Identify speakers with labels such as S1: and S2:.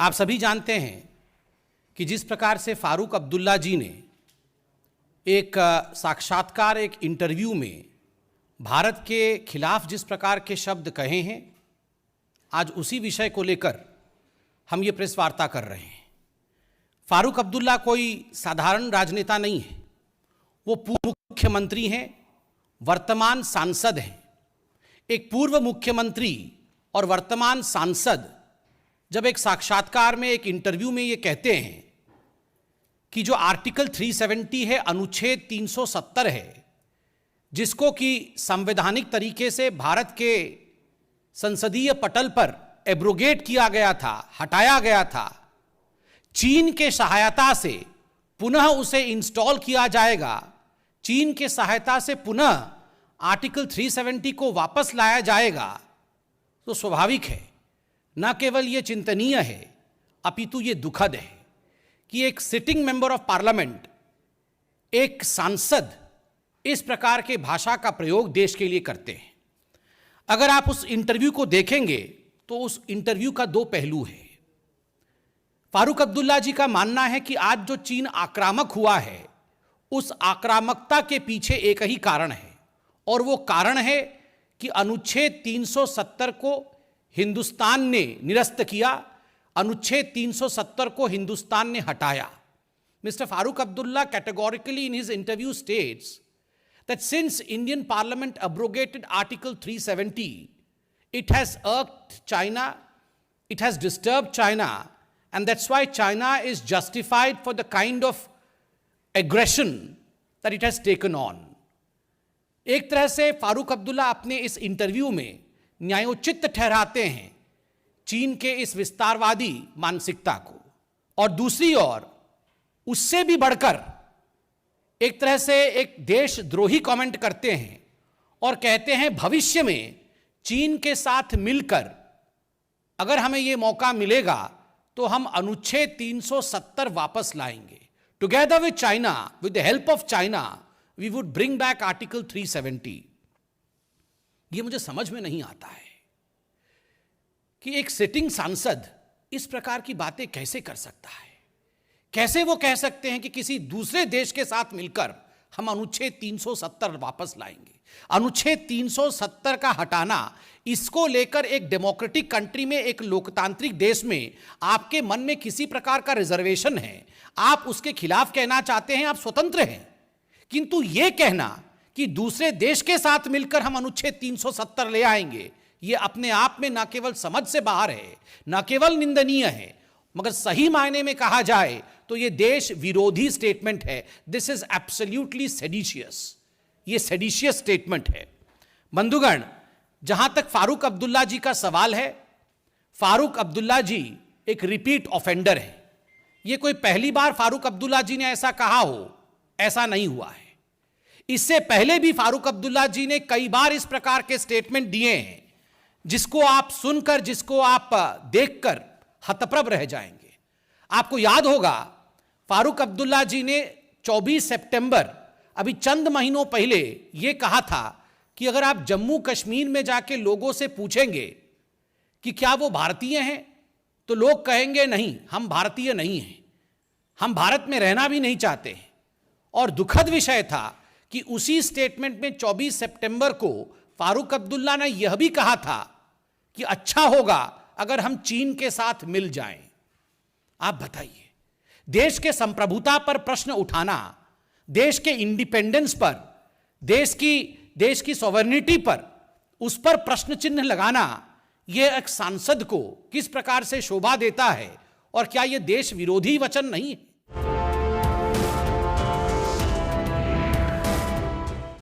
S1: आप सभी जानते हैं कि जिस प्रकार से फारूक अब्दुल्ला जी ने एक साक्षात्कार, एक इंटरव्यू में भारत के खिलाफ जिस प्रकार के शब्द कहे हैं, आज उसी विषय को लेकर हम ये प्रेस वार्ता कर रहे हैं। फारूक अब्दुल्ला कोई साधारण राजनेता नहीं है, वो पूर्व मुख्यमंत्री हैं, वर्तमान सांसद हैं। एक पूर्व मुख्यमंत्री और वर्तमान सांसद जब एक साक्षात्कार में, एक इंटरव्यू में ये कहते हैं कि जो आर्टिकल 370 है, अनुच्छेद 370 है, जिसको कि संवैधानिक तरीके से भारत के संसदीय पटल पर एब्रोगेट किया गया था, हटाया गया था, चीन के सहायता से पुनः उसे इंस्टॉल किया जाएगा, चीन के सहायता से पुनः आर्टिकल 370 को वापस लाया जाएगा, तो स्वाभाविक है, न केवल ये चिंतनीय है अपितु ये दुखद है कि एक सिटिंग मेंबर ऑफ पार्लियामेंट, एक सांसद इस प्रकार के भाषा का प्रयोग देश के लिए करते हैं। अगर आप उस इंटरव्यू को देखेंगे तो उस इंटरव्यू का दो पहलू है। फारूक अब्दुल्ला जी का मानना है कि आज जो चीन आक्रामक हुआ है, उस आक्रामकता के पीछे एक ही कारण है, और वो कारण है कि अनुच्छेद 370 को हिंदुस्तान ने निरस्त किया, अनुच्छेद 370 को हिंदुस्तान ने हटाया। Mr. Farooq Abdullah categorically in his interview states that since Indian Parliament abrogated Article 370, it has irked China, it has disturbed China, and that's why China is justified for the kind of aggression that it has taken on. एक तरह से फारूक अब्दुल्ला अपने इस interview में न्यायोचित ठहराते हैं चीन के इस विस्तारवादी मानसिकता को, और दूसरी ओर उससे भी बढ़कर एक तरह से एक देशद्रोही कमेंट करते हैं और कहते हैं भविष्य में चीन के साथ मिलकर अगर हमें यह मौका मिलेगा तो हम अनुच्छेद 370 वापस लाएंगे। Together with China, with the help of China, we would bring back article 370। यह मुझे समझ में नहीं आता है कि एक सिटिंग सांसद इस प्रकार की बातें कैसे कर सकता है। कैसे वो कह सकते हैं कि किसी दूसरे देश के साथ मिलकर हम अनुच्छेद 370 वापस लाएंगे। अनुच्छेद 370 का हटाना, इसको लेकर एक डेमोक्रेटिक कंट्री में, एक लोकतांत्रिक देश में आपके मन में किसी प्रकार का रिजर्वेशन है, आप उसके खिलाफ कहना चाहते हैं, आप स्वतंत्र हैं, किंतु यह कहना कि दूसरे देश के साथ मिलकर हम अनुच्छेद 370 ले आएंगे, यह अपने आप में न केवल समझ से बाहर है, न केवल निंदनीय है, मगर सही मायने में कहा जाए तो यह देश विरोधी स्टेटमेंट है। दिस इज एब्सोल्युटली सेडिशियस, यह सेडिशियस स्टेटमेंट है। बंधुगण, जहां तक फारूक अब्दुल्ला जी का सवाल है, फारूक अब्दुल्ला जी एक रिपीट ऑफेंडर है। यह कोई पहली बार फारूक अब्दुल्ला जी ने ऐसा कहा हो, ऐसा नहीं हुआ है। इससे पहले भी फारूक अब्दुल्ला जी ने कई बार इस प्रकार के स्टेटमेंट दिए हैं, जिसको आप सुनकर, जिसको आप देखकर हतप्रभ रह जाएंगे। आपको याद होगा फारूक अब्दुल्ला जी ने 24 सितंबर, अभी चंद महीनों पहले यह कहा था कि अगर आप जम्मू कश्मीर में जाके लोगों से पूछेंगे कि क्या वो भारतीय हैं, तो लोग कहेंगे नहीं, हम भारतीय नहीं हैं, हम भारत में रहना भी नहीं चाहते हैं। और दुखद विषय था कि उसी स्टेटमेंट में 24 सितंबर को फारूक अब्दुल्ला ने यह भी कहा था कि अच्छा होगा अगर हम चीन के साथ मिल जाएं। आप बताइए, देश के संप्रभुता पर प्रश्न उठाना, देश के इंडिपेंडेंस पर, देश की सॉवरेनिटी पर, उस पर प्रश्न चिन्ह लगाना, यह एक सांसद को किस प्रकार से शोभा देता है, और क्या यह देश विरोधी वचन नहीं है?